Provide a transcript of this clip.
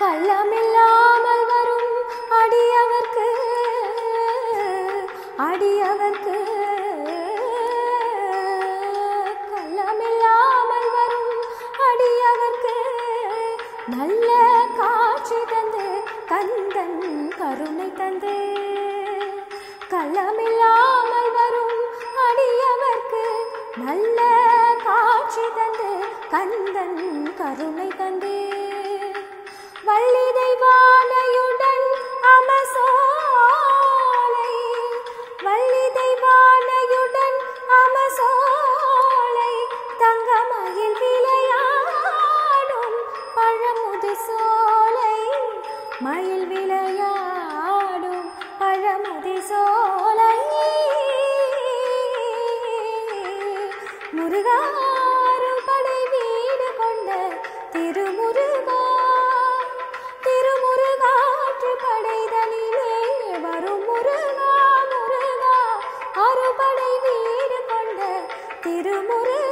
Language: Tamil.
கள்ளமில்லாமல் வரும் அடியவர்க்கு கள்ளமில்லாமல் வரும் அடியவர்க்கு நல்ல காட்சி தந்து கந்தன் கருணை தந்து கள்ளமில்லாமல் வரும் அடியவர்க்கு நல்ல காட்சி தந்து கந்தன் கருணை தந்து வள்ளி தெய்வானையுடன் அமசோலை வள்ளி தெய்வானையுடன் அமசோலை தங்கமயில் விளையாடும் பழமுது சோலை மயில் விளையாடும் பழமுதி சோலை முருகாறு படை வீடு கொண்ட திருமுருகா திருமுருகாற்று படைதனிலே வரும் முருகா முருகா அறுபடை வீடு கொண்ட திருமுருகா